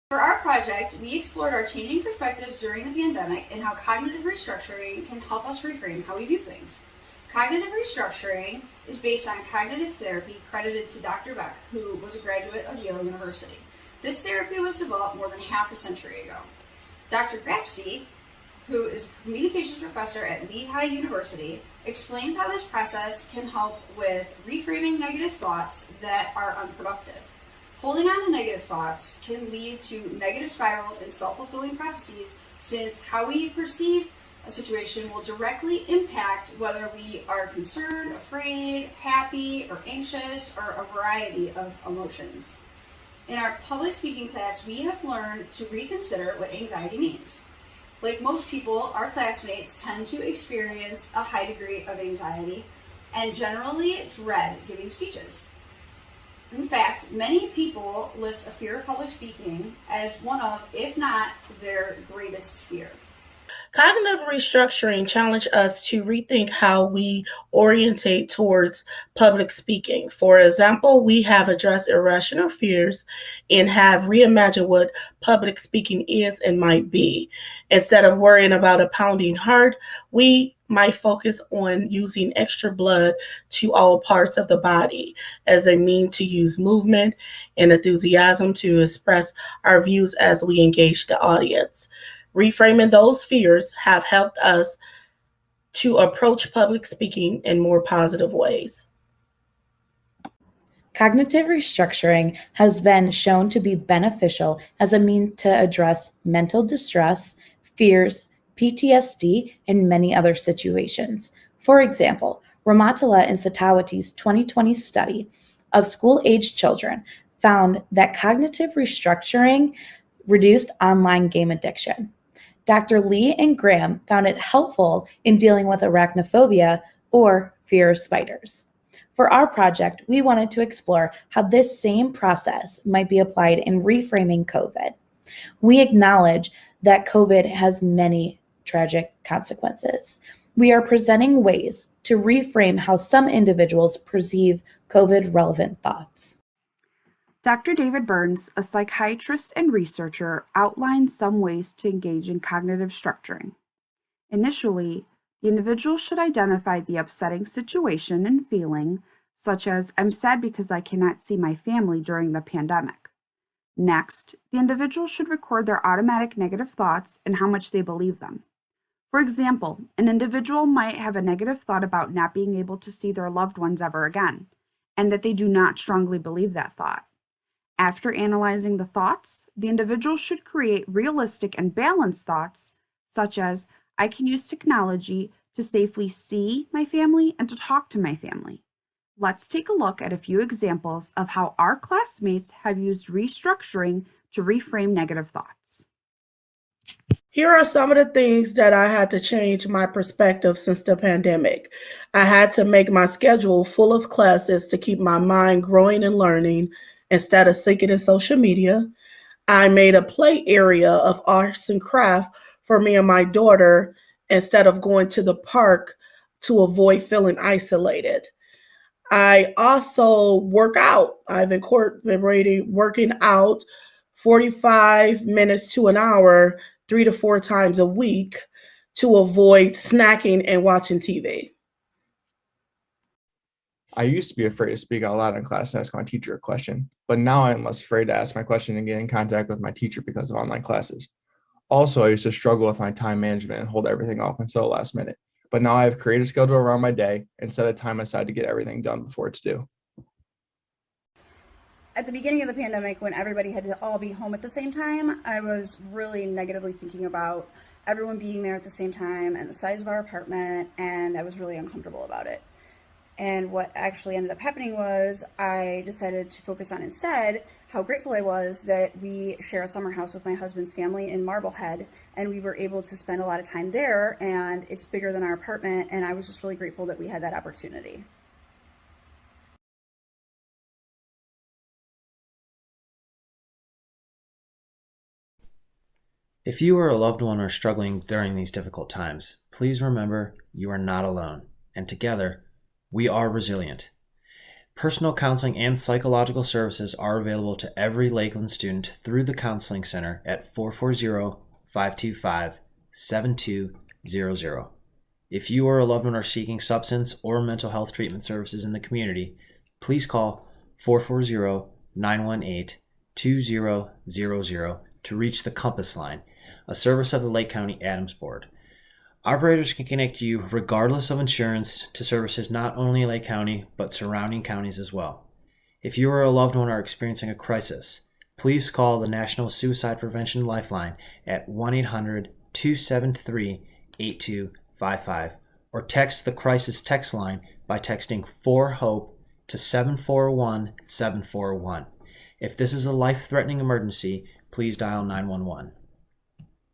For our project, we explored our changing perspectives during the pandemic and how cognitive restructuring can help us reframe how we view things. Cognitive restructuring is based on cognitive therapy credited to Dr. Beck, who was a graduate of Yale University. This therapy was developed more than half a century ago. Dr. Grapsey, who is a communications professor at Lehigh University, explains how this process can help with reframing negative thoughts that are unproductive. Holding on to negative thoughts can lead to negative spirals and self-fulfilling prophecies, since how we perceive a situation will directly impact whether we are concerned, afraid, happy, or anxious, or a variety of emotions. In our public speaking class, we have learned to reconsider what anxiety means. Like most people, our classmates tend to experience a high degree of anxiety and generally dread giving speeches. In fact, many people list a fear of public speaking as one of, if not their greatest fear. Cognitive restructuring challenged us to rethink how we orientate towards public speaking. For example, we have addressed irrational fears and have reimagined what public speaking is and might be. Instead of worrying about a pounding heart, we might focus on using extra blood to all parts of the body as a means to use movement and enthusiasm to express our views as we engage the audience. Reframing those fears have helped us to approach public speaking in more positive ways. Cognitive restructuring has been shown to be beneficial as a means to address mental distress, fears, PTSD, and many other situations. For example, Ramatala and Satawati's 2020 study of school-aged children found that cognitive restructuring reduced online game addiction. Dr. Lee and Graham found it helpful in dealing with arachnophobia or fear of spiders. For our project, we wanted to explore how this same process might be applied in reframing COVID. We acknowledge that COVID has many tragic consequences. We are presenting ways to reframe how some individuals perceive COVID-relevant thoughts. Dr. David Burns, a psychiatrist and researcher, outlined some ways to engage in cognitive structuring. Initially, the individual should identify the upsetting situation and feeling, such as, "I'm sad because I cannot see my family during the pandemic." Next, the individual should record their automatic negative thoughts and how much they believe them. For example, an individual might have a negative thought about not being able to see their loved ones ever again, and that they do not strongly believe that thought. After analyzing the thoughts, the individual should create realistic and balanced thoughts, such as, "I can use technology to safely see my family and to talk to my family." Let's take a look at a few examples of how our classmates have used restructuring to reframe negative thoughts. Here are some of the things that I had to change my perspective since the pandemic. I had to make my schedule full of classes to keep my mind growing and learning instead of sinking in social media. I made a play area of arts and craft for me and my daughter instead of going to the park to avoid feeling isolated. I also work out. I've incorporated working out 45 minutes to an hour, 3 to 4 times a week to avoid snacking and watching TV. I used to be afraid to speak out loud in class and ask my teacher a question, but now I am less afraid to ask my question and get in contact with my teacher because of online classes. Also, I used to struggle with my time management and hold everything off until the last minute, but now I have created a schedule around my day and set a time aside to get everything done before it's due. At the beginning of the pandemic, when everybody had to all be home at the same time, I was really negatively thinking about everyone being there at the same time and the size of our apartment, and I was really uncomfortable about it. And what actually ended up happening was I decided to focus on instead how grateful I was that we share a summer house with my husband's family in Marblehead, and we were able to spend a lot of time there, and it's bigger than our apartment, and I was just really grateful that we had that opportunity. If you or a loved one are struggling during these difficult times, please remember you are not alone, and together, we are resilient. Personal counseling and psychological services are available to every Lakeland student through the Counseling Center at 440-525-7200. If you or a loved one are seeking substance or mental health treatment services in the community, please call 440-918-2000 to reach the Compass Line, a service of the Lake County ADAMHS Board. Operators can connect you regardless of insurance to services not only Lake County, but surrounding counties as well. If you or a loved one are experiencing a crisis, please call the National Suicide Prevention Lifeline at 1-800-273-8255 or text the crisis text line by texting 4HOPE to 741-741. If this is a life-threatening emergency, please dial 911.